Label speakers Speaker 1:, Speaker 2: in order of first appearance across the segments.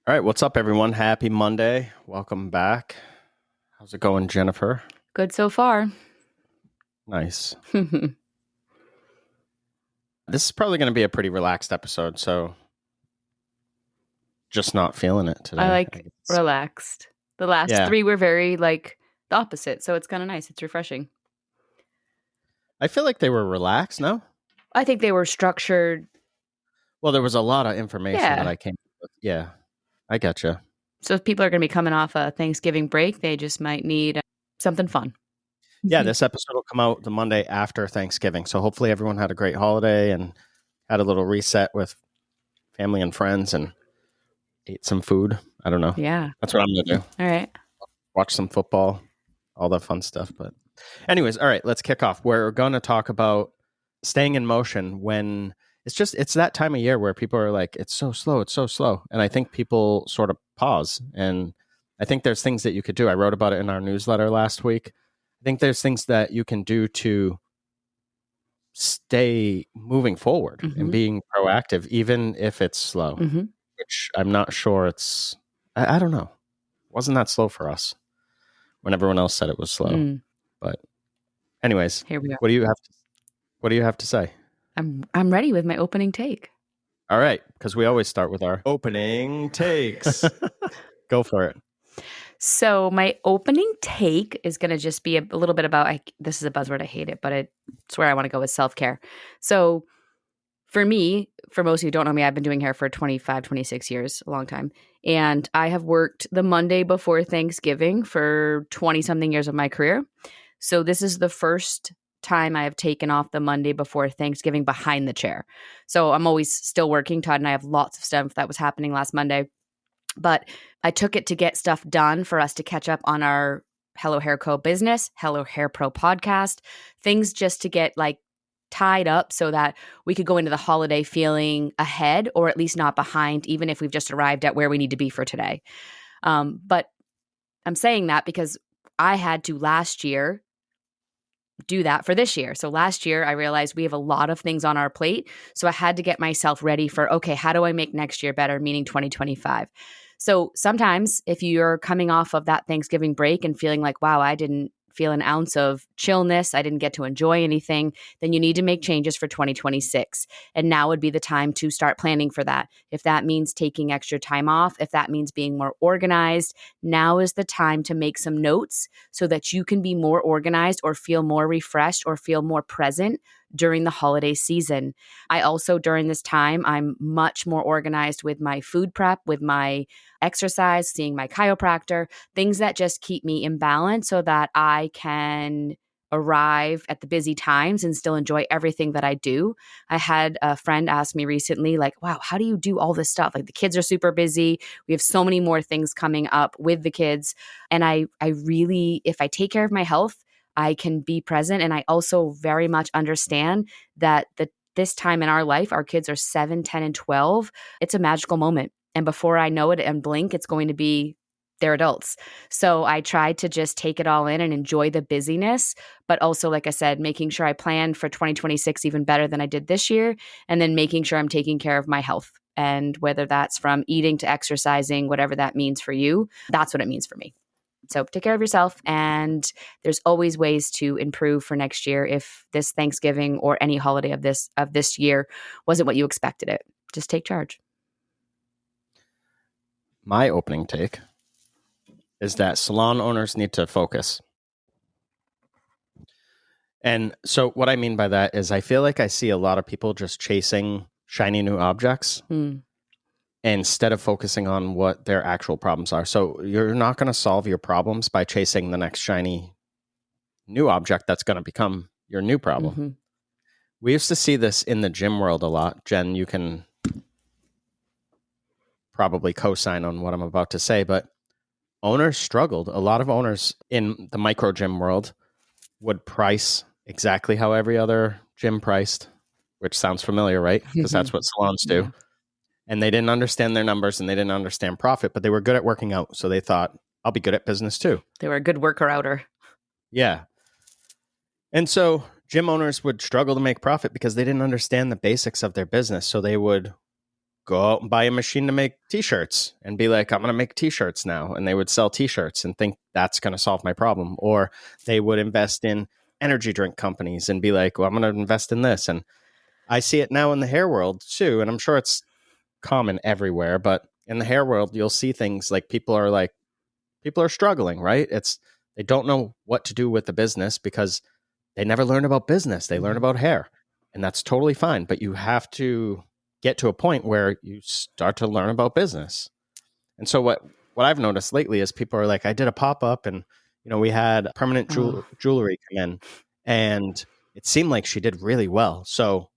Speaker 1: All right, what's up, everyone? Happy Monday. Welcome back. How's it going, Jennifer?
Speaker 2: Good so far.
Speaker 1: Nice. This is probably going to be a pretty relaxed episode, so just not feeling it today.
Speaker 2: I like relaxed. The last three were very the opposite, so it's kind of nice. It's refreshing.
Speaker 1: I feel like they were relaxed, no?
Speaker 2: I think they were structured.
Speaker 1: Well, there was a lot of information that I came up with. Yeah, I gotcha.
Speaker 2: So if people are going to be coming off a Thanksgiving break, they just might need something fun.
Speaker 1: Yeah, this episode will come out the Monday after Thanksgiving, so hopefully everyone had a great holiday and had a little reset with family and friends and ate some food. I don't know.
Speaker 2: Yeah.
Speaker 1: That's what I'm going to do.
Speaker 2: All right.
Speaker 1: Watch some football, all that fun stuff. But anyways, all right, let's kick off. We're going to talk about staying in motion when it's that time of year where people are like, it's so slow. And I think people sort of pause. And I think there's things that you could do. I wrote about it in our newsletter last week. I think there's things that you can do to stay moving forward and being proactive, even if it's slow, which I'm not sure I don't know. Wasn't that slow for us when everyone else said it was slow? But anyways,
Speaker 2: here we are.
Speaker 1: What do you have to say?
Speaker 2: I'm ready with my opening take.
Speaker 1: All right, because we always start with our opening takes. Go for it.
Speaker 2: So my opening take is going to just be a little bit about, this is a buzzword, I hate it, but it's where I want to go with self-care. So for me, for most of you who don't know me, I've been doing hair for 25, 26 years, a long time. And I have worked the Monday before Thanksgiving for 20-something years of my career. So this is the first time I have taken off the Monday before Thanksgiving behind the chair. So I'm always still working. Todd and I have lots of stuff that was happening last Monday. But I took it to get stuff done for us to catch up on our Hello Hair Co. business, Hello Hair Pro podcast, things just to get tied up so that we could go into the holiday feeling ahead or at least not behind, even if we've just arrived at where we need to be for today. But I'm saying that because I had to last year do that for this year. So last year I realized we have a lot of things on our plate. So I had to get myself ready for, okay, how do I make next year better, meaning 2025? So sometimes if you're coming off of that Thanksgiving break and feeling like, wow, I didn't feel an ounce of chillness, I didn't get to enjoy anything, then you need to make changes for 2026. And now would be the time to start planning for that. If that means taking extra time off, if that means being more organized, now is the time to make some notes so that you can be more organized or feel more refreshed or feel more present during the holiday season. I also, during this time, I'm much more organized with my food prep, with my exercise, seeing my chiropractor, things that just keep me in balance so that I can arrive at the busy times and still enjoy everything that I do. I had a friend ask me recently, like, wow, how do you do all this stuff? Like the kids are super busy. We have so many more things coming up with the kids. And I really, if I take care of my health, I can be present. And I also very much understand that this time in our life, our kids are 7, 10, and 12. It's a magical moment. And before I know it and blink, it's going to be they're adults. So I try to just take it all in and enjoy the busyness, but also, like I said, making sure I plan for 2026 even better than I did this year. And then making sure I'm taking care of my health. And whether that's from eating to exercising, whatever that means for you, that's what it means for me. So take care of yourself, and there's always ways to improve for next year if this Thanksgiving or any holiday of this year wasn't what you expected it. Just take charge.
Speaker 1: My opening take is that salon owners need to focus. And so what I mean by that is I feel like I see a lot of people just chasing shiny new objects instead of focusing on what their actual problems are. So you're not going to solve your problems by chasing the next shiny new object that's going to become your new problem. We used to see this in the gym world a lot. Jen, you can probably co-sign on what I'm about to say, but owners struggled. A lot of owners in the micro gym world would price exactly how every other gym priced, which sounds familiar, right? Because that's what salons do. Yeah. And they didn't understand their numbers and they didn't understand profit, but they were good at working out. So they thought, I'll be good at business too.
Speaker 2: They were a good worker-outer.
Speaker 1: Yeah. And so gym owners would struggle to make profit because they didn't understand the basics of their business. So they would go out and buy a machine to make t-shirts and be like, I'm going to make t-shirts now. And they would sell t-shirts and think that's going to solve my problem. Or they would invest in energy drink companies and be like, well, I'm going to invest in this. And I see it now in the hair world too. And I'm sure it's common everywhere, but in the hair world, you'll see things like people are struggling, right? They don't know what to do with the business because they never learn about business. They learn about hair, and that's totally fine. But you have to get to a point where you start to learn about business. And so what I've noticed lately is people are like, I did a pop-up and, we had permanent jewelry come in and it seemed like she did really well. So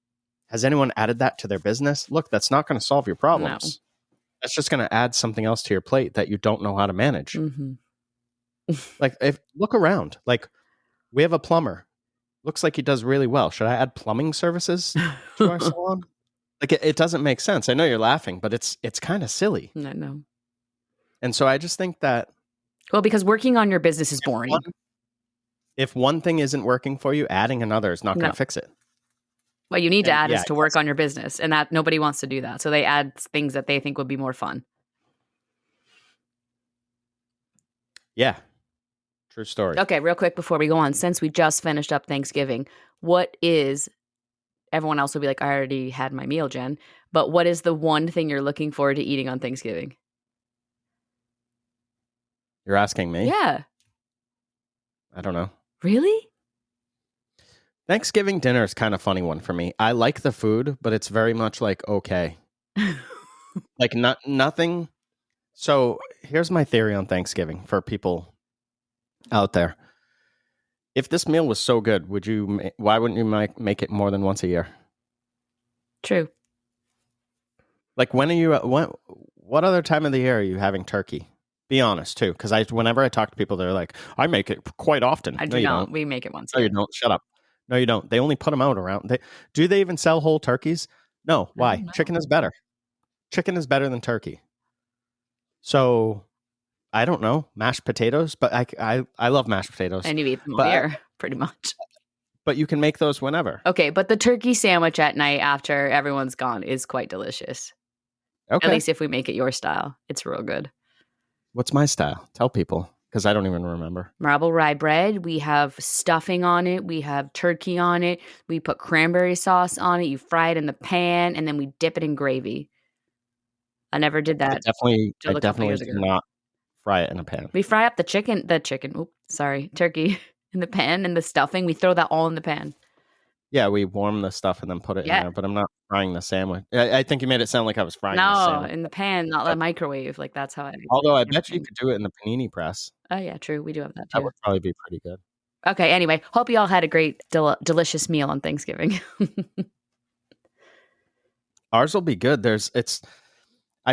Speaker 1: has anyone added that to their business? Look, that's not going to solve your problems. No. That's just going to add something else to your plate that you don't know how to manage. Mm-hmm. Like, look around. Like, we have a plumber. Looks like he does really well. Should I add plumbing services to our salon? Like, it doesn't make sense. I know you're laughing, but it's kind of silly.
Speaker 2: I know.
Speaker 1: And so I just think that...
Speaker 2: Well, because working on your business is boring.
Speaker 1: If one thing isn't working for you, adding another is not going to fix it.
Speaker 2: What you need to add is to work on your business, and that nobody wants to do that. So they add things that they think would be more fun.
Speaker 1: Yeah. True story.
Speaker 2: Okay, real quick before we go on, since we just finished up Thanksgiving, what is, everyone else will be like, I already had my meal, Jen, but what is the one thing you're looking forward to eating on Thanksgiving?
Speaker 1: You're asking me?
Speaker 2: Yeah.
Speaker 1: I don't know.
Speaker 2: Really?
Speaker 1: Thanksgiving dinner is kind of a funny one for me. I like the food, but it's very much like, okay. Like nothing. So here's my theory on Thanksgiving for people out there. If this meal was so good, why wouldn't you make it more than once a year?
Speaker 2: True.
Speaker 1: Like what other time of the year are you having turkey? Be honest too, because whenever I talk to people, they're like, I make it quite often.
Speaker 2: I do not. We make it once.
Speaker 1: No, you don't. Shut up. No, you don't. They only put them out around. Do they even sell whole turkeys? No. Why? Chicken is better. Chicken is better than turkey. So I don't know, mashed potatoes, but I love mashed potatoes.
Speaker 2: And you eat them all year, pretty much.
Speaker 1: But you can make those whenever.
Speaker 2: Okay, but the turkey sandwich at night after everyone's gone is quite delicious. Okay. At least if we make it your style. It's real good.
Speaker 1: What's my style? Tell people, because I don't even remember.
Speaker 2: Marble rye bread. We have stuffing on it. We have turkey on it. We put cranberry sauce on it. You fry it in the pan, and then we dip it in gravy. I never did that.
Speaker 1: I definitely do not fry it in a pan.
Speaker 2: We fry up the turkey in the pan, and the stuffing. We throw that all in the pan.
Speaker 1: Yeah, we warm the stuff and then put it in there, but I'm not frying the sandwich. I think you made it sound like I was frying the sandwich.
Speaker 2: No, in the pan, not the microwave. Like, that's how I...
Speaker 1: Although I bet you could do it in the panini press.
Speaker 2: Oh, yeah, true. We do have that, too.
Speaker 1: That would probably be pretty good.
Speaker 2: Okay, anyway. Hope you all had a great, delicious meal on Thanksgiving.
Speaker 1: Ours will be good. I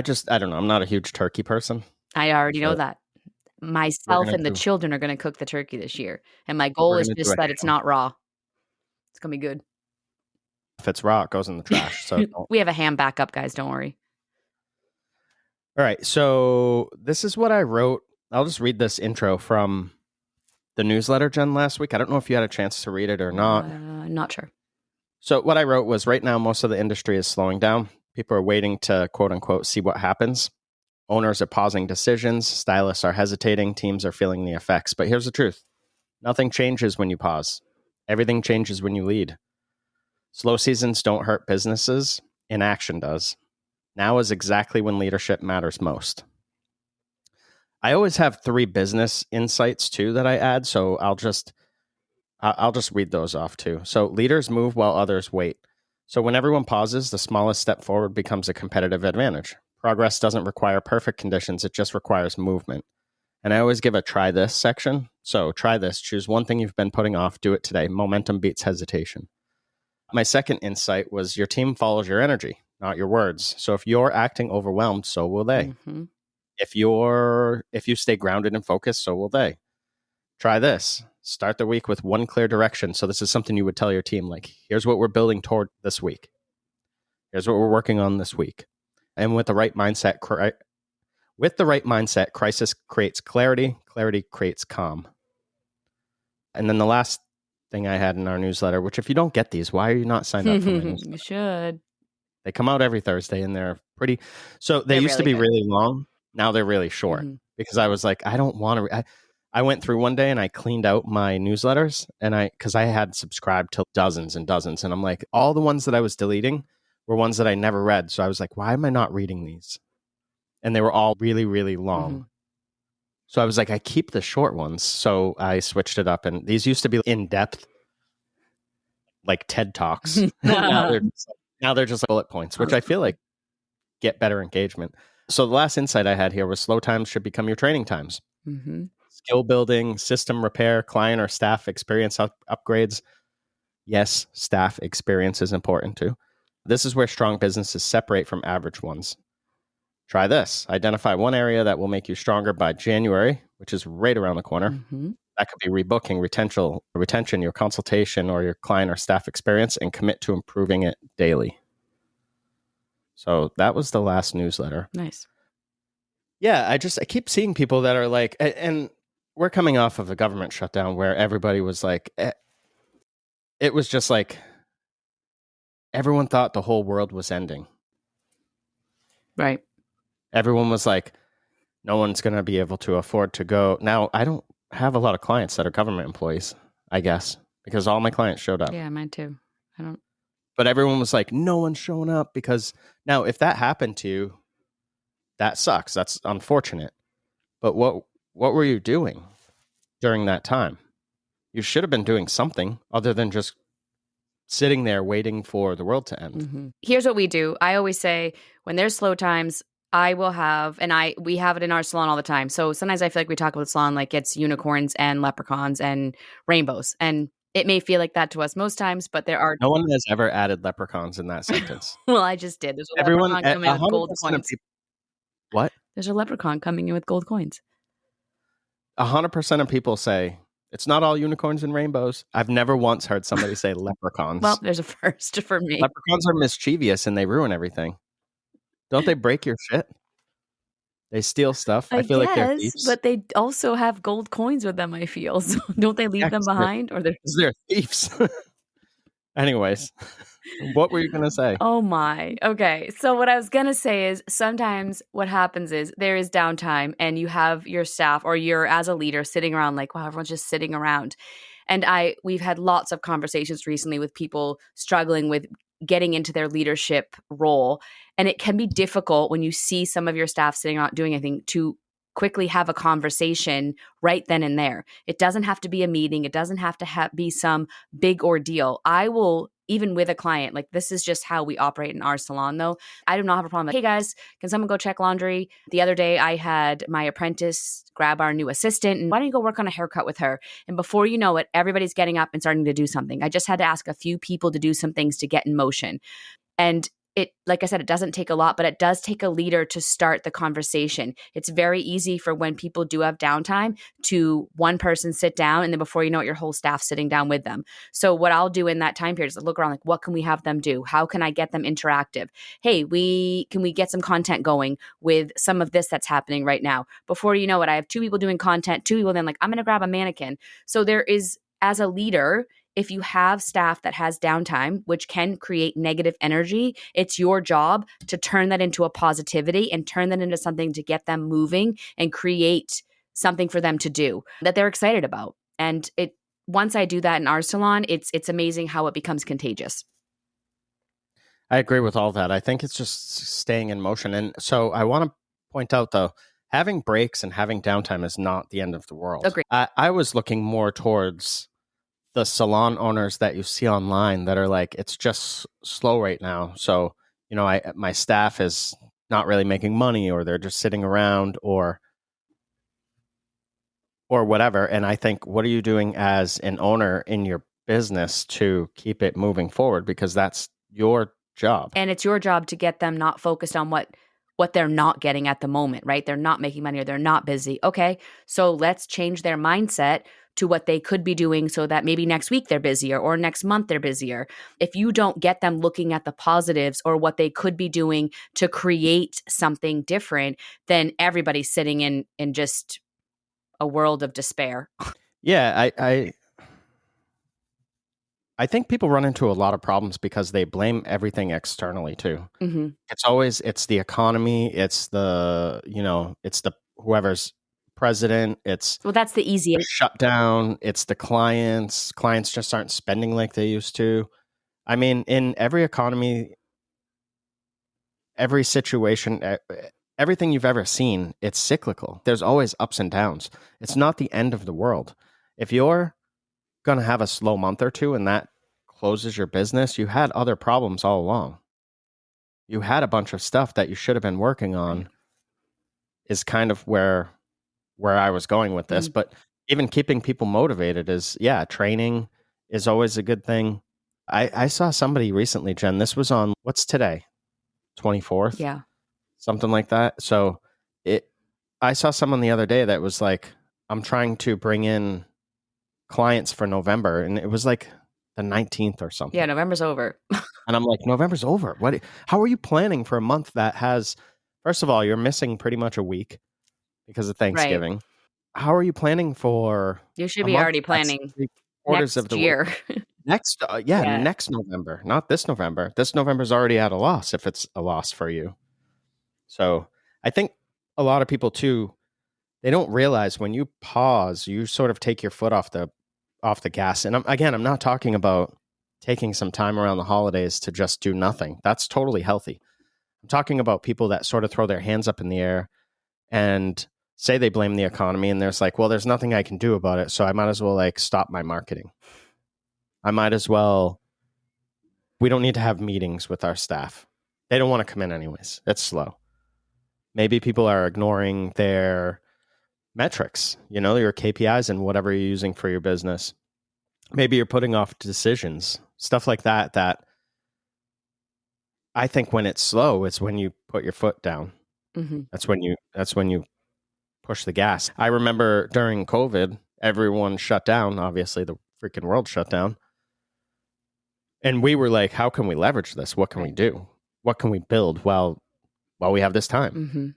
Speaker 1: don't know. I'm not a huge turkey person.
Speaker 2: I already know that. Myself and the children are going to cook the turkey this year. And my goal is just that it's not raw. It's going to be good.
Speaker 1: If it's raw, it goes in the trash. So
Speaker 2: we have a ham backup, guys. Don't worry.
Speaker 1: All right. So this is what I wrote. I'll just read this intro from the newsletter, Jen, last week. I don't know if you had a chance to read it or not.
Speaker 2: Not sure.
Speaker 1: So what I wrote was, right now, most of the industry is slowing down. People are waiting to, quote unquote, see what happens. Owners are pausing decisions. Stylists are hesitating. Teams are feeling the effects. But here's the truth. Nothing changes when you pause. Everything changes when you lead. Slow seasons don't hurt businesses. Inaction does. Now is exactly when leadership matters most. I always have 3 business insights too that I add, so I'll just read those off too. So leaders move while others wait. So when everyone pauses, the smallest step forward becomes a competitive advantage. Progress doesn't require perfect conditions, it just requires movement. And I always give a try this section. So try this, choose one thing you've been putting off, do it today. Momentum beats hesitation. My second insight was, your team follows your energy, not your words. So if you're acting overwhelmed, so will they. Mm-hmm. If you stay grounded and focused, so will they. Try this. Start the week with one clear direction. So this is something you would tell your team, like, here's what we're building toward this week. Here's what we're working on this week. And with the right mindset, crisis creates clarity. Clarity creates calm. And then the last thing I had in our newsletter, which if you don't get these, why are you not signed up for my newsletter?
Speaker 2: You should.
Speaker 1: They come out every Thursday and they're pretty. So they
Speaker 2: They're
Speaker 1: used to
Speaker 2: really
Speaker 1: be
Speaker 2: good.
Speaker 1: really long. Now they're really short because I was like, I don't want to. I went through one day and I cleaned out my newsletters because I had subscribed to dozens and dozens. And I'm like, all the ones that I was deleting were ones that I never read. So I was like, why am I not reading these? And they were all really, really long. So I was like, I keep the short ones. So I switched it up. And these used to be in depth, like TED Talks. now they're just bullet points, which I feel like get better engagement. So the last insight I had here was slow times should become your training times. Skill building, system repair, client or staff experience upgrades. Yes, staff experience is important too. This is where strong businesses separate from average ones. Try this. Identify one area that will make you stronger by January, which is right around the corner. That could be rebooking, retention, your consultation, or your client or staff experience, and commit to improving it daily. So that was the last newsletter.
Speaker 2: Nice.
Speaker 1: Yeah, I keep seeing people that are like, and we're coming off of a government shutdown where everybody was like, it was just like everyone thought the whole world was ending.
Speaker 2: Right.
Speaker 1: Everyone was like, no one's going to be able to afford to go. Now, I don't have a lot of clients that are government employees, I guess, because all my clients showed up.
Speaker 2: Yeah, mine too. I don't.
Speaker 1: But everyone was like, no one's showing up because now if that happened to you, that sucks. That's unfortunate. But what were you doing during that time? You should have been doing something other than just sitting there waiting for the world to end.
Speaker 2: Here's what we do. I always say when there's slow times, I will have, we have it in our salon all the time. So sometimes I feel like we talk about the salon like it's unicorns and leprechauns and rainbows. And it may feel like that to us most times, but there are...
Speaker 1: No one has ever added leprechauns in that sentence.
Speaker 2: Well, I just did. There's a
Speaker 1: Everyone,
Speaker 2: leprechaun coming in with gold coins.
Speaker 1: What?
Speaker 2: There's a leprechaun coming in with gold coins.
Speaker 1: 100% of people say, it's not all unicorns and rainbows. I've never once heard somebody say leprechauns.
Speaker 2: Well, there's a first for me.
Speaker 1: Leprechauns are mischievous and they ruin everything. Don't they break your shit? They steal stuff. I feel like they're thieves.
Speaker 2: But they also have gold coins with them, I feel. So don't they leave them behind? Or
Speaker 1: they're thieves. Anyways, what were you going to say?
Speaker 2: Oh my. Okay. So what I was going to say is sometimes what happens is there is downtime and you have your staff or you're as a leader sitting around like, wow, everyone's just sitting around. And we've had lots of conversations recently with people struggling with getting into their leadership role. And it can be difficult when you see some of your staff sitting not doing anything to quickly have a conversation right then and there. It doesn't have to be a meeting. It doesn't have to be some big ordeal. I will, even with a client, like this is just how we operate in our salon though. I do not have a problem. Like, hey guys, can someone go check laundry? The other day I had my apprentice grab our new assistant and why don't you go work on a haircut with her? And before you know it, everybody's getting up and starting to do something. I just had to ask a few people to do some things to get in motion. And it, like I said, it doesn't take a lot, but it does take a leader to start the conversation. It's very easy for when people do have downtime to one person sit down and then before you know it, your whole staff sitting down with them. So what I'll do in that time period is look around like, what can we have them do? How can I get them interactive? Hey, can we get some content going with some of this that's happening right now? Before you know it, I have 2 people doing content, 2 people then like, I'm going to grab a mannequin. So there is, as a leader, if you have staff that has downtime, which can create negative energy, it's your job to turn that into a positivity and turn that into something to get them moving and create something for them to do that they're excited about. And once I do that in our salon, it's amazing how it becomes contagious.
Speaker 1: I agree with all that. I think it's just staying in motion. And so I want to point out, though, having breaks and having downtime is not the end of the world.
Speaker 2: Agreed.
Speaker 1: I was looking more towards the salon owners that you see online that are like, it's just slow right now. So, my staff is not really making money or they're just sitting around or whatever. And I think, what are you doing as an owner in your business to keep it moving forward? Because that's your job.
Speaker 2: And it's your job to get them not focused on what they're not getting at the moment, right? They're not making money or they're not busy. Okay, so let's change their mindset to what they could be doing so that maybe next week they're busier or next month they're busier. If you don't get them looking at the positives or what they could be doing to create something different, then everybody's sitting in just a world of despair.
Speaker 1: Yeah, I think people run into a lot of problems because they blame everything externally too.
Speaker 2: Mm-hmm.
Speaker 1: It's the economy, it's it's the whoever's president, it's
Speaker 2: Well, that's the
Speaker 1: the
Speaker 2: easiest.
Speaker 1: shutdown, it's the clients. Clients just aren't spending like they used to. I mean, in every economy, every situation, everything you've ever seen, it's cyclical. There's always ups and downs. It's not the end of the world. If you're going to have a slow month or two and that closes your business, you had other problems all along. You had a bunch of stuff that you should have been working on,
Speaker 2: Right.
Speaker 1: is kind of where I was going with this. But even keeping people motivated is, training is always a good thing. I saw somebody recently, Jen, this was on, what's today? 24th?
Speaker 2: Yeah.
Speaker 1: Something like that. So I saw someone the other day that was like, I'm trying to bring in clients for November, and it was like the 19th or something.
Speaker 2: Yeah, November's over.
Speaker 1: And I'm like, November's over. How are you planning for a month that has, first of all, you're missing pretty much a week because of Thanksgiving.
Speaker 2: Right.
Speaker 1: How are you planning for
Speaker 2: You should
Speaker 1: a
Speaker 2: be
Speaker 1: month
Speaker 2: already
Speaker 1: that's
Speaker 2: planning
Speaker 1: 3/4 of
Speaker 2: next
Speaker 1: the way?
Speaker 2: year.
Speaker 1: Next,
Speaker 2: Yeah.
Speaker 1: next November, not this November. This November's already at a loss if it's a loss for you. So I think a lot of people too, they don't realize when you pause, you sort of take your foot off the gas. And I'm not talking about taking some time around the holidays to just do nothing. That's totally healthy. I'm talking about people that sort of throw their hands up in the air and say they blame the economy, and there's like, well, there's nothing I can do about it, so I might as well like stop my marketing. I might as well. We don't need to have meetings with our staff. They don't want to come in anyways. It's slow. Maybe people are ignoring their metrics, your KPIs and whatever you're using for your business. Maybe you're putting off decisions, stuff like that. That I think when it's slow, it's when you put your foot down.
Speaker 2: Mm-hmm.
Speaker 1: That's when you push the gas. I remember during COVID, everyone shut down. Obviously, the freaking world shut down. And we were like, how can we leverage this? What can we do? What can we build while we have this time?
Speaker 2: Mm-hmm.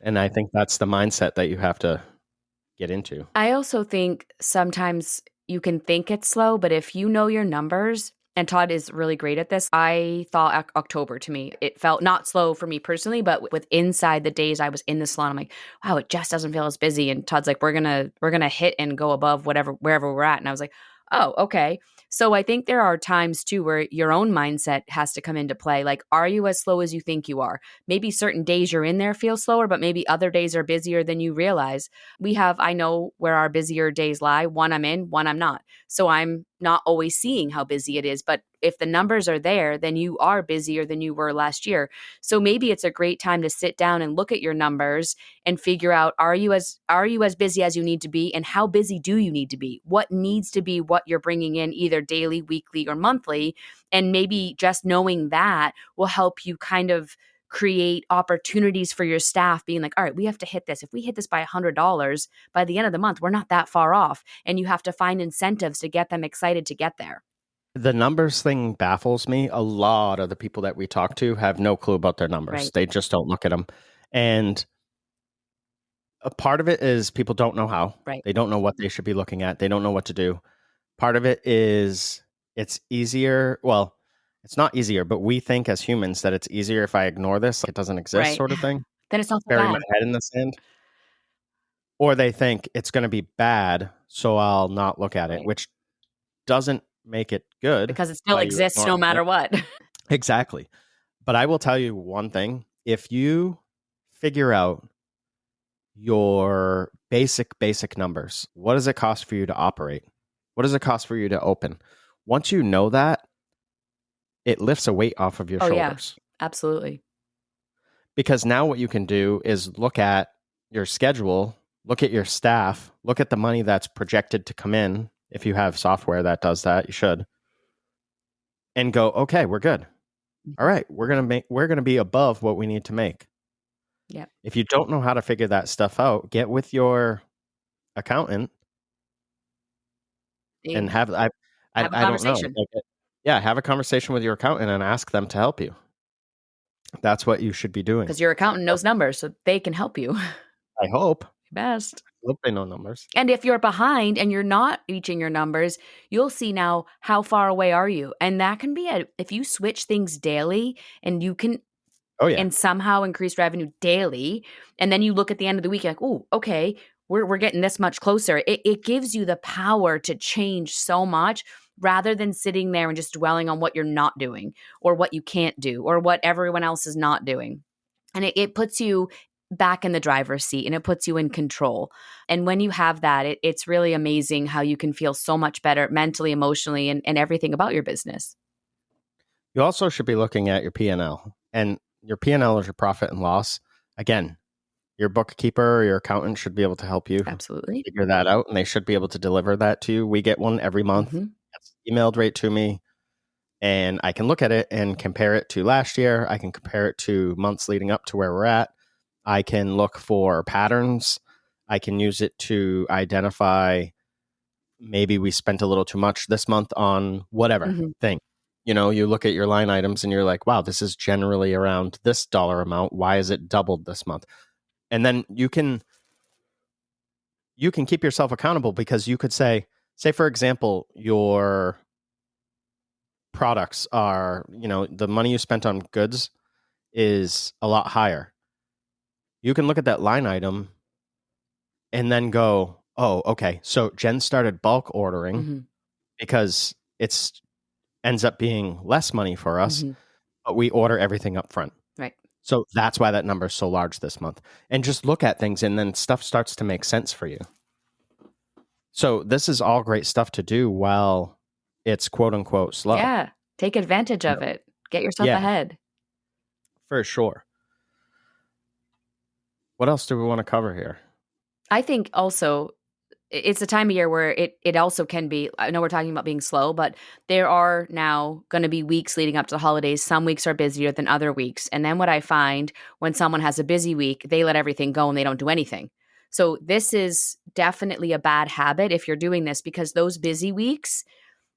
Speaker 1: And I think that's the mindset that you have to get into.
Speaker 2: I also think sometimes you can think it's slow, but if you know your numbers, and Todd is really great at this, I thought October to me, it felt not slow for me personally, but with inside the days I was in the salon, I'm like, wow, it just doesn't feel as busy. And Todd's like, we're gonna hit and go above wherever we're at. And I was like, oh, okay. So I think there are times too where your own mindset has to come into play. Like, are you as slow as you think you are? Maybe certain days you're in there feel slower, but maybe other days are busier than you realize. I know where our busier days lie. One I'm in, one I'm not. So I'm not always seeing how busy it is. But if the numbers are there, then you are busier than you were last year. So maybe it's a great time to sit down and look at your numbers and figure out, are you as busy as you need to be? And how busy do you need to be? What needs to be what you're bringing in either daily, weekly, or monthly? And maybe just knowing that will help you kind of create opportunities for your staff being like, all right, we have to hit this. If we hit this by $100 by the end of the month, we're not that far off. And you have to find incentives to get them excited to get there.
Speaker 1: The numbers thing baffles me. A lot of the people that we talk to have no clue about their numbers.
Speaker 2: Right.
Speaker 1: They just don't look at them. And a part of it is people don't know how.
Speaker 2: Right.
Speaker 1: They don't know what they should be looking at. They don't know what to do. Part of it is it's easier. Well, it's not easier, but we think as humans that it's easier if I ignore this, like it doesn't exist,
Speaker 2: Right.
Speaker 1: sort of thing.
Speaker 2: Then it's not so
Speaker 1: Bury
Speaker 2: bad.
Speaker 1: my head in the sand. Or they think it's going to be bad, so I'll not look at it, which doesn't make it good.
Speaker 2: Because it still exists no matter what.
Speaker 1: Exactly. But I will tell you one thing. If you figure out your basic numbers, what does it cost for you to operate? What does it cost for you to open? Once you know that, it lifts a weight off of your shoulders.
Speaker 2: Yeah, absolutely.
Speaker 1: Because now what you can do is look at your schedule, look at your staff, look at the money that's projected to come in. If you have software that does that, you should. And go, okay, we're good. All right, we're going to be above what we need to make.
Speaker 2: Yeah.
Speaker 1: If you don't know how to figure that stuff out, get with your accountant and have a
Speaker 2: conversation.
Speaker 1: Have a conversation with your accountant and ask them to help you. That's what you should be doing.
Speaker 2: Because your accountant knows numbers, so they can help you.
Speaker 1: I hope.
Speaker 2: Best.
Speaker 1: Hope they know numbers.
Speaker 2: And if you're behind and you're not reaching your numbers, you'll see now how far away are you. And that can be if you switch things daily and you can
Speaker 1: Oh yeah.
Speaker 2: and somehow increase revenue daily, and then you look at the end of the week, you're like, oh, okay, we're getting this much closer. It gives you the power to change so much rather than sitting there and just dwelling on what you're not doing or what you can't do or what everyone else is not doing. And it puts you back in the driver's seat and it puts you in control. And when you have that, it's really amazing how you can feel so much better mentally, emotionally, and everything about your business.
Speaker 1: You also should be looking at your P&L. And your P&L is your profit and loss. Again, your bookkeeper or your accountant should be able to help you
Speaker 2: Absolutely
Speaker 1: figure that out. And they should be able to deliver that to you. We get one every month. It's emailed right to me. And I can look at it and compare it to last year. I can compare it to months leading up to where we're at. I can look for patterns. I can use it to identify maybe we spent a little too much this month on whatever thing. You know, you look at your line items and you're like, wow, this is generally around this dollar amount. Why is it doubled this month? And then you can keep yourself accountable because you could say, for example, your products are, the money you spent on goods is a lot higher. You can look at that line item and then go, oh, okay. So Jen started bulk ordering because it's ends up being less money for us, but we order everything up front.
Speaker 2: Right.
Speaker 1: So that's why that number is so large this month. And just look at things and then stuff starts to make sense for you. So this is all great stuff to do while it's quote unquote slow.
Speaker 2: Yeah. Take advantage of it. Get yourself ahead.
Speaker 1: For sure. What else do we want to cover here?
Speaker 2: I think also it's a time of year where it also can be, I know we're talking about being slow, but there are now going to be weeks leading up to the holidays. Some weeks are busier than other weeks. And then what I find when someone has a busy week, they let everything go and they don't do anything. So this is definitely a bad habit if you're doing this, because those busy weeks,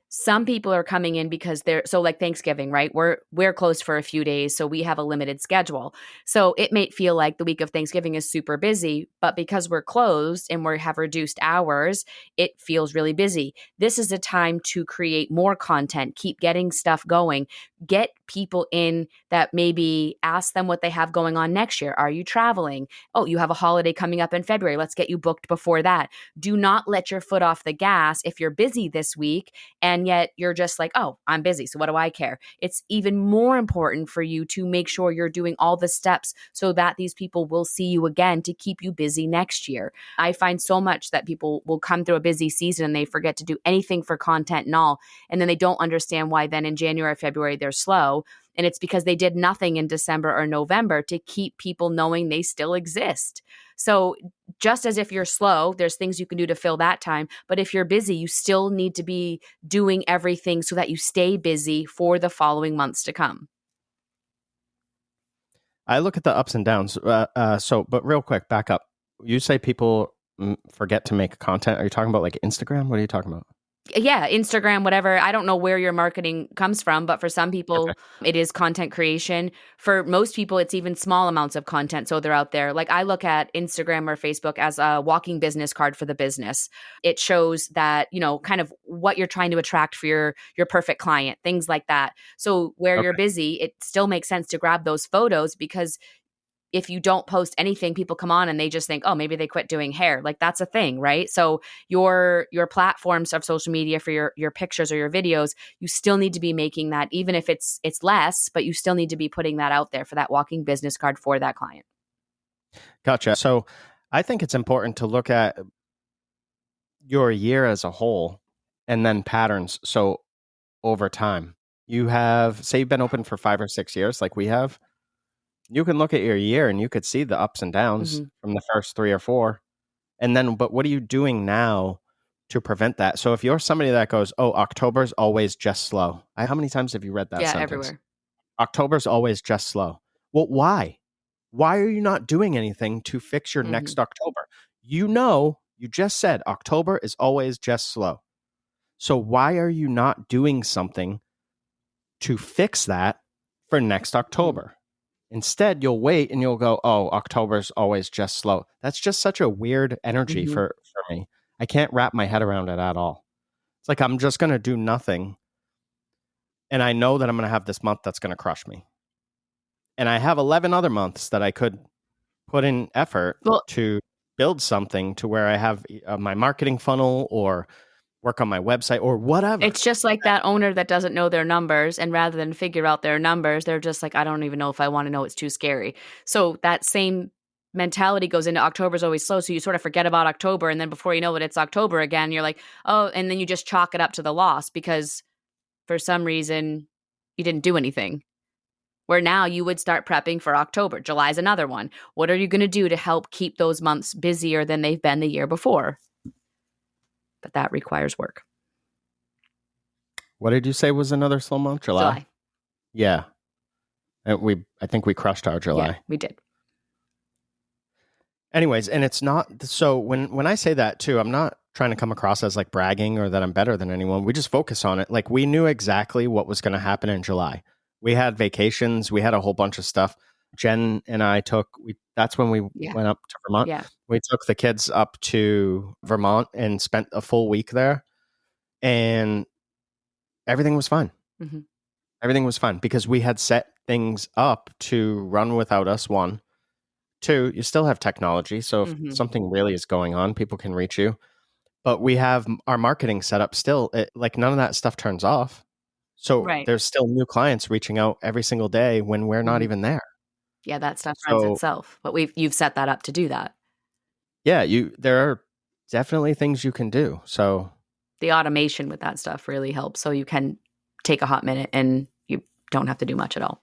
Speaker 2: some people are coming in because they're so like Thanksgiving, right? We're closed for a few days, so we have a limited schedule. So it may feel like the week of Thanksgiving is super busy, but because we're closed and we have reduced hours, it feels really busy. This is a time to create more content, keep getting stuff going, get people in that maybe ask them what they have going on next year. Are you traveling? Oh, you have a holiday coming up in February. Let's get you booked before that. Do not let your foot off the gas if you're busy this week and yet you're just like, oh, I'm busy, so what do I care? It's even more important for you to make sure you're doing all the steps so that these people will see you again to keep you busy next year. I find so much that people will come through a busy season and they forget to do anything for content and all, and then they don't understand why then in January, February, they're slow. And it's because they did nothing in December or November to keep people knowing they still exist. So just as if you're slow, there's things you can do to fill that time. But if you're busy, you still need to be doing everything so that you stay busy for the following months to come.
Speaker 1: I look at the ups and downs. But real quick, back up. You say people forget to make content. Are you talking about like Instagram? What are you talking about?
Speaker 2: Yeah, Instagram, whatever. I don't know where your marketing comes from, but for some people, it is content creation. For most people, it's even small amounts of content. So they're out there. Like I look at Instagram or Facebook as a walking business card for the business. It shows that, kind of what you're trying to attract for your perfect client, things like that. So where you're busy, it still makes sense to grab those photos because if you don't post anything, people come on and they just think, oh, maybe they quit doing hair. Like that's a thing, right? So your platforms of social media for your pictures or your videos, you still need to be making that, even if it's less, but you still need to be putting that out there for that walking business card for that client.
Speaker 1: Gotcha. So I think it's important to look at your year as a whole and then patterns. So over time, you have, say you've been open for 5 or 6 years like we have. You can look at your year and you could see the ups and downs from the first 3 or 4. And then, but what are you doing now to prevent that? So if you're somebody that goes, oh, October's always just slow. How many times have you read that sentence?
Speaker 2: Everywhere.
Speaker 1: October's always just slow. Well, why? Why are you not doing anything to fix your next October? You just said October is always just slow. So why are you not doing something to fix that for next October? Instead, you'll wait and you'll go, oh, October's always just slow. That's just such a weird energy for me. I can't wrap my head around it at all. It's like I'm just going to do nothing. And I know that I'm going to have this month that's going to crush me. And I have 11 other months that I could put in effort to build something to where I have my marketing funnel or work on my website or whatever.
Speaker 2: It's just like that owner that doesn't know their numbers, and rather than figure out their numbers, they're just like, I don't even know if I want to know. It's too scary. So that same mentality goes into October's always slow. So you sort of forget about October, and then before you know it, it's October again. You're like, oh, and then you just chalk it up to the loss because for some reason you didn't do anything. Where now you would start prepping for October. July's another one. What are you going to do to help keep those months busier than they've been the year before? But that requires work.
Speaker 1: What did you say was another slow month? July. Yeah. And I think we crushed our July.
Speaker 2: Yeah, we did.
Speaker 1: Anyways, and it's not, so when I say that too, I'm not trying to come across as like bragging or that I'm better than anyone. We just focus on it. Like we knew exactly what was going to happen in July. We had vacations. We had a whole bunch of stuff. Jen and I that's when we went up to Vermont.
Speaker 2: Yeah.
Speaker 1: We took the kids up to Vermont and spent a full week there. And everything was fine. Mm-hmm. Everything was fine because we had set things up to run without us. 1, 2, you still have technology. So if something really is going on, people can reach you. But we have our marketing set up still. Like none of that stuff turns off. So there's still new clients reaching out every single day when we're not even there.
Speaker 2: Yeah, that stuff runs itself. But you've set that up to do that.
Speaker 1: Yeah, there are definitely things you can do. So
Speaker 2: the automation with that stuff really helps. So you can take a hot minute and you don't have to do much at all.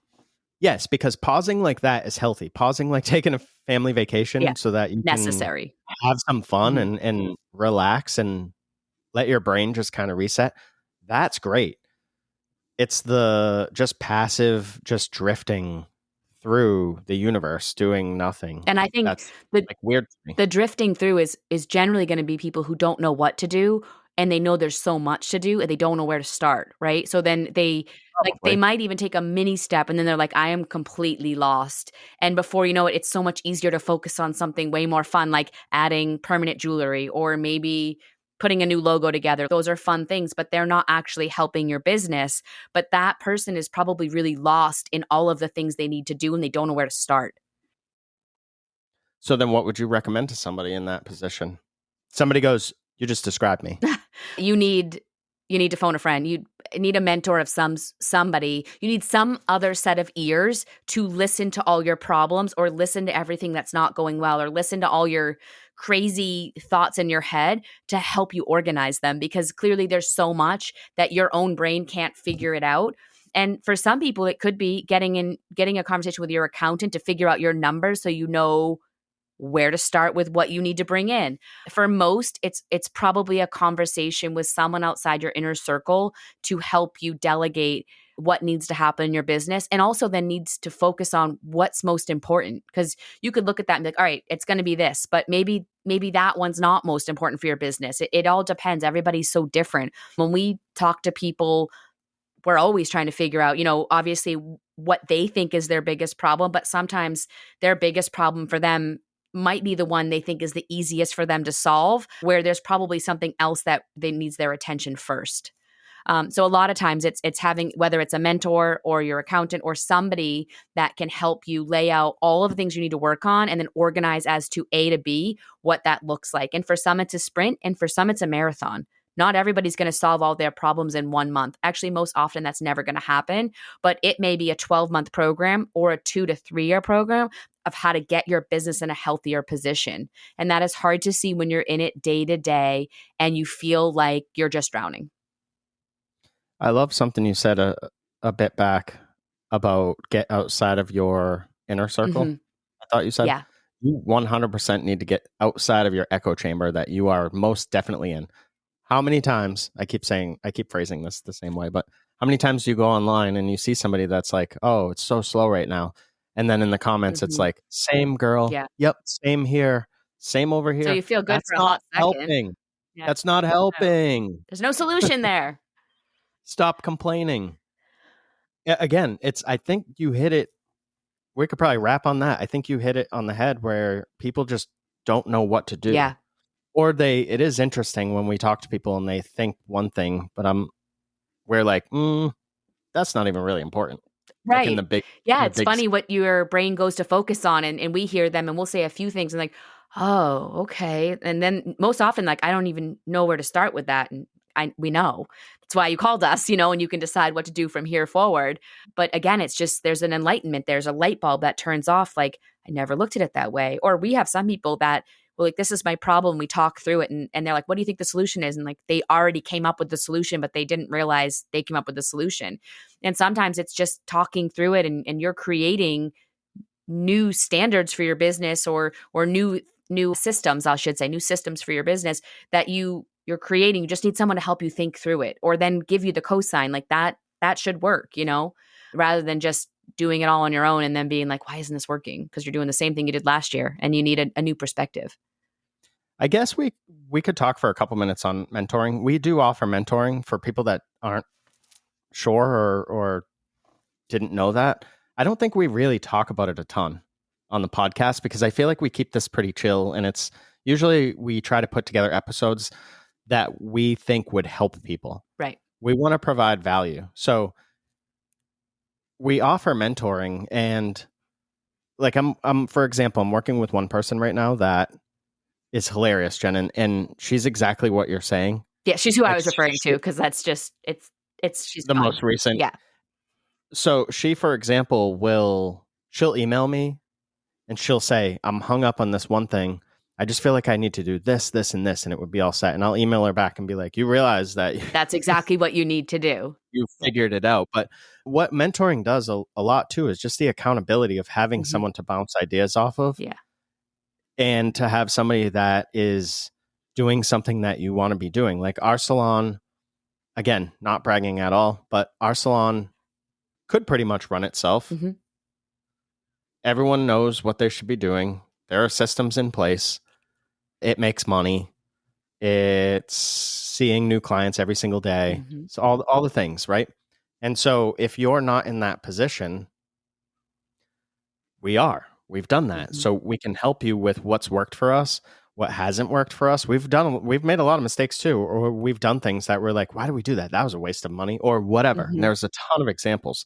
Speaker 1: Yes, because pausing like that is healthy. Pausing like taking a family vacation so that you
Speaker 2: necessary.
Speaker 1: Can have some fun and relax and let your brain just kind of reset. That's great. It's the just passive, just drifting through the universe, doing nothing.
Speaker 2: And I think
Speaker 1: that's like weird to me.
Speaker 2: The drifting through is generally going to be people who don't know what to do, and they know there's so much to do and they don't know where to start, right? So then they might even take a mini step and then they're like, I am completely lost. And before you know it, it's so much easier to focus on something way more fun, like adding permanent jewelry or maybe putting a new logo together. Those are fun things, but they're not actually helping your business. But that person is probably really lost in all of the things they need to do and they don't know where to start.
Speaker 1: So then what would you recommend to somebody in that position? Somebody goes, you just described me.
Speaker 2: You need to phone a friend. You need a mentor of somebody. You need some other set of ears to listen to all your problems or listen to everything that's not going well or listen to all your crazy thoughts in your head to help you organize them, because clearly there's so much that your own brain can't figure it out. And for some people, it could be getting a conversation with your accountant to figure out your numbers so you know where to start with what you need to bring in. For most, it's probably a conversation with someone outside your inner circle to help you delegate what needs to happen in your business, and also then needs to focus on what's most important. Because you could look at that and be like, all right, it's going to be this, but maybe that one's not most important for your business. It all depends. Everybody's so different. When we talk to people, we're always trying to figure out, obviously what they think is their biggest problem, but sometimes their biggest problem for them might be the one they think is the easiest for them to solve, where there's probably something else that needs their attention first. So a lot of times it's having, whether it's a mentor or your accountant or somebody that can help you lay out all of the things you need to work on and then organize as to A to B what that looks like. And for some it's a sprint, and for some it's a marathon. Not everybody's going to solve all their problems in 1 month. Actually, most often that's never going to happen, but it may be a 12-month program or a 2 to 3 year program of how to get your business in a healthier position. And that is hard to see when you're in it day to day and you feel like you're just drowning.
Speaker 1: I love something you said a bit back about get outside of your inner circle. Mm-hmm. I thought you said, you 100% need to get outside of your echo chamber that you are most definitely in. How many times, I keep phrasing this the same way, but how many times do you go online and you see somebody that's like, oh, it's so slow right now. And then in the comments, it's like, same girl. Yeah. Yep. Same here. Same over here.
Speaker 2: So you feel good for a hot second.
Speaker 1: Helping. Yeah. That's not helping.
Speaker 2: There's no solution there.
Speaker 1: Stop complaining. Again, I think you hit it we could probably wrap on that. I think you hit it on the head where people just don't know what to do.
Speaker 2: Yeah.
Speaker 1: Or it is interesting when we talk to people and they think one thing, but we're like, that's not even really important. Like in
Speaker 2: Right.
Speaker 1: the big,
Speaker 2: Yeah, it's funny what your brain goes to focus on, and we hear them and we'll say a few things and like, oh, okay. And then most often, like, I don't even know where to start with that. And we know. That's why you called us, and you can decide what to do from here forward. But again, it's just there's an enlightenment, there's a light bulb that turns off, like, I never looked at it that way. Or we have some people that, well, like, this is my problem. We talk through it and they're like, what do you think the solution is? And like they already came up with the solution, but they didn't realize they came up with the solution. And sometimes it's just talking through it and you're creating new standards for your business or new systems, I should say, new systems for your business that you're creating. You just need someone to help you think through it or then give you the cosign. Like that should work, rather than just doing it all on your own and then being like, why isn't this working? Because you're doing the same thing you did last year and you need a new perspective.
Speaker 1: I guess we could talk for a couple minutes on mentoring. We do offer mentoring for people that aren't sure or didn't know that. I don't think we really talk about it a ton on the podcast because I feel like we keep this pretty chill, and it's usually we try to put together episodes that we think would help people.
Speaker 2: Right.
Speaker 1: We want to provide value. So we offer mentoring, and like I'm for example, I'm working with one person right now that is hilarious, Jen, and she's exactly what you're saying.
Speaker 2: Yeah, she's who I was referring to because that's just she's
Speaker 1: the
Speaker 2: fun.
Speaker 1: most recent.
Speaker 2: Yeah.
Speaker 1: So she, for example, she'll email me and she'll say, I'm hung up on this one thing. I just feel like I need to do this, this, and this, and it would be all set. And I'll email her back and be like, you realize that
Speaker 2: that's exactly what you need to do.
Speaker 1: You figured it out. But what mentoring does a lot too is just the accountability of having someone to bounce ideas off of.
Speaker 2: Yeah.
Speaker 1: And to have somebody that is doing something that you want to be doing. Like our salon, again, not bragging at all, but our salon could pretty much run itself.
Speaker 2: Mm-hmm.
Speaker 1: Everyone knows what they should be doing. There are systems in place. It makes money. It's seeing new clients every single day. Mm-hmm. So all the things, right? And so if you're not in that position, we've done that. Mm-hmm. So we can help you with what's worked for us, what hasn't worked for us. We've made a lot of mistakes too, or we've done things that we're like, why do we do that? That was a waste of money or whatever. Mm-hmm. And there's a ton of examples.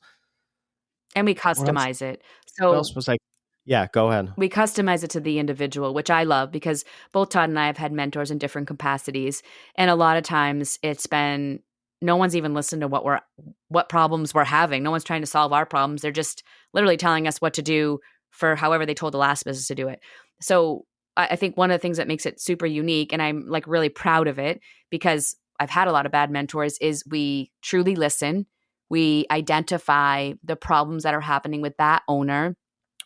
Speaker 2: And we customize it. So
Speaker 1: what else was like, yeah, go ahead.
Speaker 2: We customize it to the individual, which I love because both Todd and I have had mentors in different capacities. And a lot of times it's been, no one's even listened to what problems we're having. No one's trying to solve our problems. They're just literally telling us what to do for however they told the last business to do it. So I think one of the things that makes it super unique, and I'm like really proud of it because I've had a lot of bad mentors, is we truly listen. We identify the problems that are happening with that owner,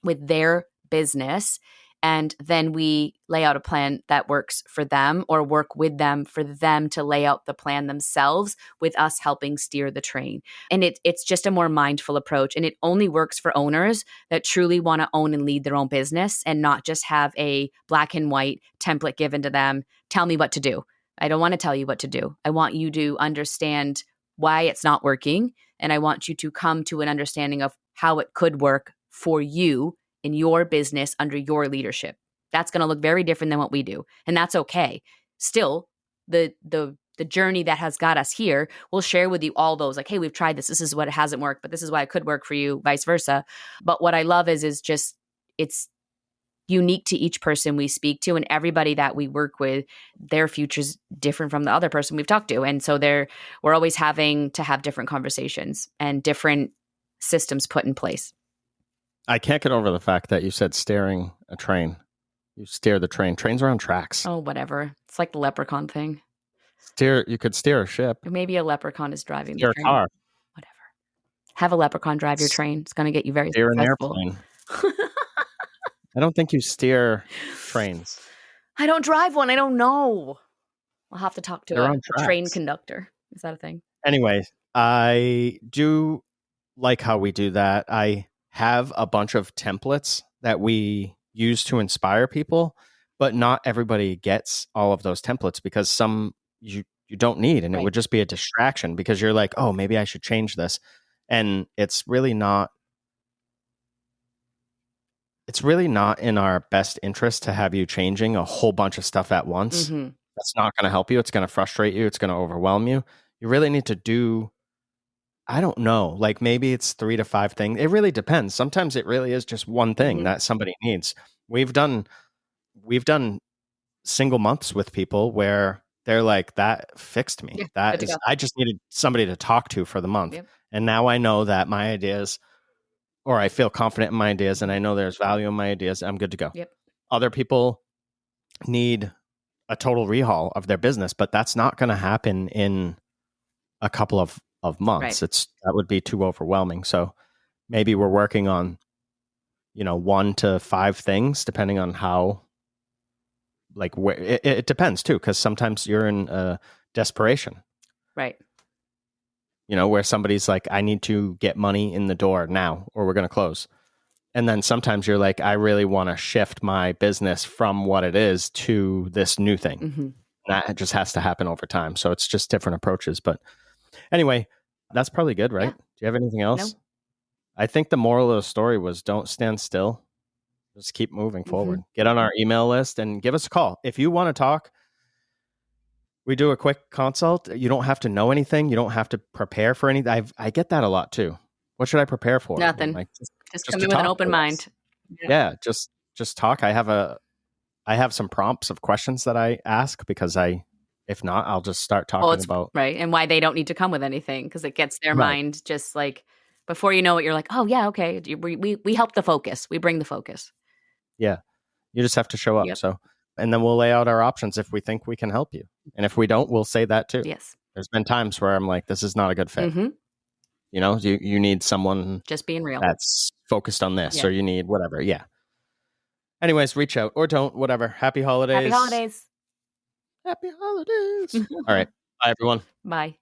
Speaker 2: with their business, and then we lay out a plan that works for them or work with them for them to lay out the plan themselves with us helping steer the train. And it's just a more mindful approach. And it only works for owners that truly want to own and lead their own business and not just have a black and white template given to them. Tell me what to do. I don't want to tell you what to do. I want you to understand why it's not working. And I want you to come to an understanding of how it could work for you in your business under your leadership. That's going to look very different than what we do. And that's okay. Still, the journey that has got us here, we'll share with you all those, like, hey, we've tried this. This is what it hasn't worked, but this is why it could work for you, vice versa. But what I love is just, it's unique to each person we speak to, and everybody that we work with, their future's different from the other person we've talked to. And so we're always having to have different conversations and different systems put in place.
Speaker 1: I can't get over the fact that you said steering a train. You steer the train. Trains are on tracks.
Speaker 2: Oh, whatever. It's like the leprechaun thing.
Speaker 1: You could steer a ship.
Speaker 2: Maybe a leprechaun is driving
Speaker 1: the train. Steer a car.
Speaker 2: Whatever. Have a leprechaun drive your train. It's going to get you very
Speaker 1: steer
Speaker 2: successful.
Speaker 1: An airplane. I don't think you steer trains.
Speaker 2: I don't drive one. I don't know. I'll have to talk to a train conductor. Is that a thing?
Speaker 1: Anyway, I do like how we do that. I have a bunch of templates that we use to inspire people, but not everybody gets all of those templates because some you don't need, and It would just be a distraction because you're like, oh, maybe I should change this. And it's really not it's really not in our best interest to have you changing a whole bunch of stuff at once. That's not going to help you. It's going to frustrate you. It's going to overwhelm you. You really need to do, I don't know, like maybe it's 3 to 5 things. It really depends. Sometimes it really is just one thing that somebody needs. We've done single months with people where they're like, that fixed me. That is, I just needed somebody to talk to for the month. And now I know that my ideas, or I feel confident in my ideas, and I know there's value in my ideas. I'm good to go. Other people need a total rehaul of their business, but that's not going to happen in a couple of months. That would be too overwhelming. So maybe we're working on, 1 to 5 things, depending on how, like, where it depends too, because sometimes you're in desperation,
Speaker 2: right?
Speaker 1: Where somebody's like, I need to get money in the door now, or we're going to close. And then sometimes you're like, I really want to shift my business from what it is to this new thing. That just has to happen over time. So it's just different approaches. But anyway, that's probably good, right? Do you have anything else? No. I think the moral of the story was don't stand still. Just keep moving forward. Get on our email list and give us a call. If you want to talk, we do a quick consult. You don't have to know anything. You don't have to prepare for anything. I get that a lot too. What should I prepare for?
Speaker 2: Nothing. Like, just come in with an open mind.
Speaker 1: Yeah, just talk. I have some prompts of questions that I ask because if not, I'll just start talking about
Speaker 2: right, and why they don't need to come with anything, because it gets their mind just like, before you know it, you're like, oh yeah, okay. We help the focus. We bring the focus.
Speaker 1: Yeah, you just have to show up. So, and then we'll lay out our options if we think we can help you, and if we don't, we'll say that too.
Speaker 2: Yes.
Speaker 1: There's been times where I'm like, this is not a good fit. You need someone
Speaker 2: just being real
Speaker 1: that's focused on this, or you need whatever. Yeah. Anyways, reach out or don't, whatever. Happy holidays.
Speaker 2: Happy holidays.
Speaker 1: Happy holidays. All right. Bye, everyone.
Speaker 2: Bye.